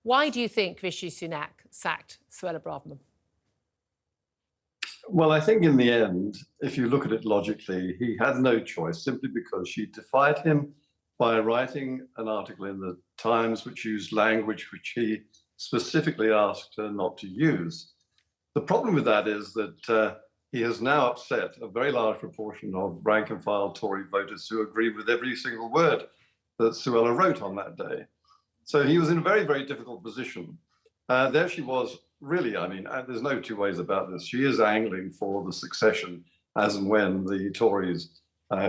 Why do you think Rishi Sunak sacked Suella Braverman? Well, I think in the end, if you look at it logically, he had no choice simply because she defied him by writing an article in the Times which used language which he specifically asked her not to use. The problem with that is that he has now upset a very large proportion of rank and file Tory voters who agree with every single word that Suella wrote on that day. So he was in a very, very difficult position. There she was, really, I mean, there's no two ways about this. She is angling for the succession as and when the Tories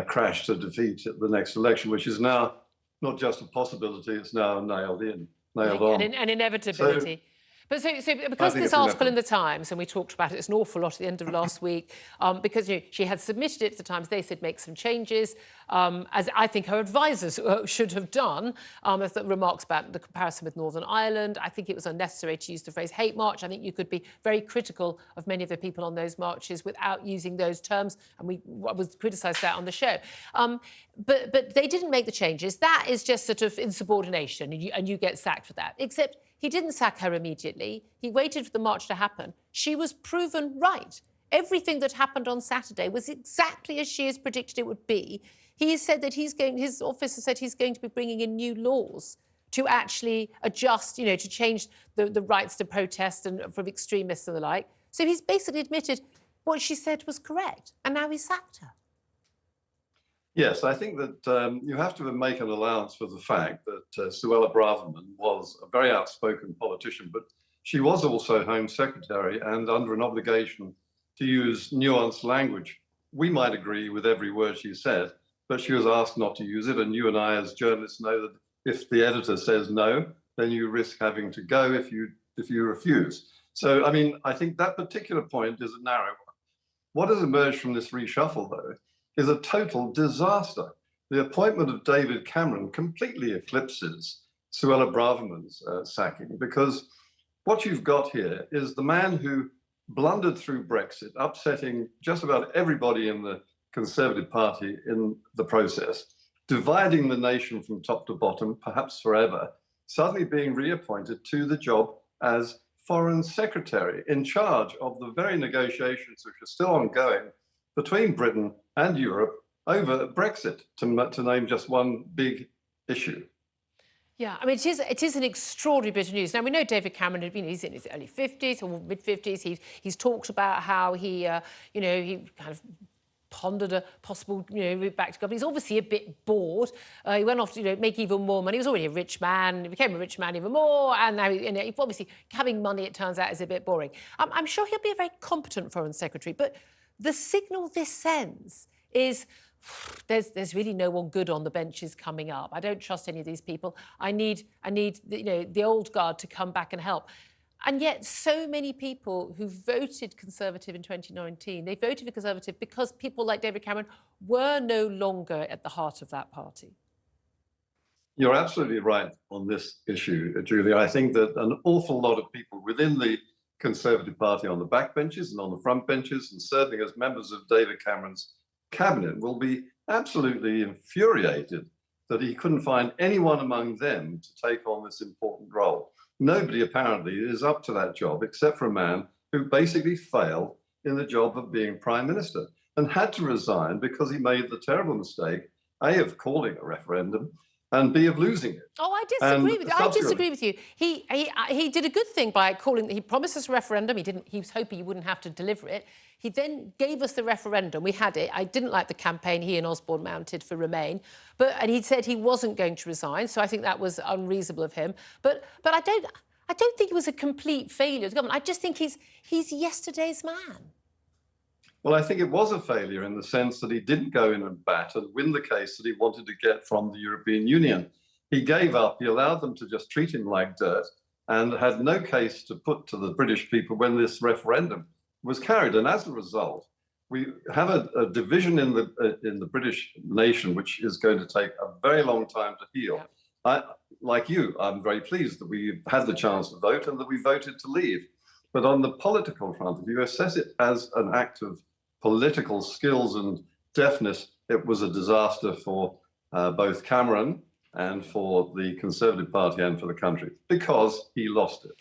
crash to defeat at the next election, which is now not just a possibility, it's now nailed on. An inevitability. But so because this article in the Times, and we talked about it an awful lot at the end of last week, because she had submitted it to the Times, they said make some changes, as I think her advisors should have done. The remarks about the comparison with Northern Ireland, I think it was unnecessary to use the phrase hate march. I think you could be very critical of many of the people on those marches without using those terms, and I was criticised that on the show. But they didn't make the changes. That is just sort of insubordination, and you get sacked for that. Except he didn't sack her immediately. He waited for the march to happen. She was proven right. Everything that happened on Saturday was exactly as she has predicted it would be. He has said that his office has said he's going to be bringing in new laws to actually adjust, to change the rights to protest and from extremists and the like. So he's basically admitted what she said was correct, and now he sacked her. Yes, I think that you have to make an allowance for the fact that Suella Braverman was a very outspoken politician, but she was also Home Secretary and under an obligation to use nuanced language. We might agree with every word she said, but she was asked not to use it. And you and I, as journalists, know that if the editor says no, then you risk having to go if you refuse. So, I mean, I think that particular point is a narrow one. What has emerged from this reshuffle, though, is a total disaster. The appointment of David Cameron completely eclipses Suella Braverman's sacking, because what you've got here is the man who blundered through Brexit, upsetting just about everybody in the Conservative Party in the process, dividing the nation from top to bottom, perhaps forever, suddenly being reappointed to the job as Foreign Secretary, in charge of the very negotiations which are still ongoing between Britain and Europe over Brexit, to name just one big issue. Yeah, I mean, it is an extraordinary bit of news. Now, we know David Cameron, he's in his early 50s or mid-50s. He's talked about how he kind of pondered a possible, route back to government. He's obviously a bit bored. He went off to, make even more money. He was already a rich man. He became a rich man even more. And now, obviously, having money, it turns out, is a bit boring. I'm sure he'll be a very competent Foreign Secretary, but the signal this sends is there's really no one good on the benches coming up. I don't trust any of these people. I need the old guard to come back and help. And yet so many people who voted Conservative in 2019, they voted for Conservative because people like David Cameron were no longer at the heart of that party. You're absolutely right on this issue, Julia. I think that an awful lot of people within the Conservative Party on the backbenches and on the front benches, and certainly as members of David Cameron's cabinet, will be absolutely infuriated that he couldn't find anyone among them to take on this important role. Nobody apparently is up to that job except for a man who basically failed in the job of being Prime Minister and had to resign because he made the terrible mistake, A, of calling a referendum, and B, of losing it. Oh, I disagree with you. He did a good thing by calling. He promised us a referendum. He was hoping he wouldn't have to deliver it. He then gave us the referendum. We had it. I didn't like the campaign he and Osborne mounted for Remain, and he said he wasn't going to resign. So I think that was unreasonable of him. But I don't think it was a complete failure of the government. I just think he's yesterday's man. Well, I think it was a failure in the sense that he didn't go in and bat and win the case that he wanted to get from the European Union. He gave up. He allowed them to just treat him like dirt and had no case to put to the British people when this referendum was carried. And as a result, we have a division in the British nation, which is going to take a very long time to heal. Yeah. Like you, I'm very pleased that we had the chance to vote and that we voted to leave. But on the political front, if you assess it as an act of political skills and deafness, it was a disaster for both Cameron and for the Conservative Party and for the country, because he lost it.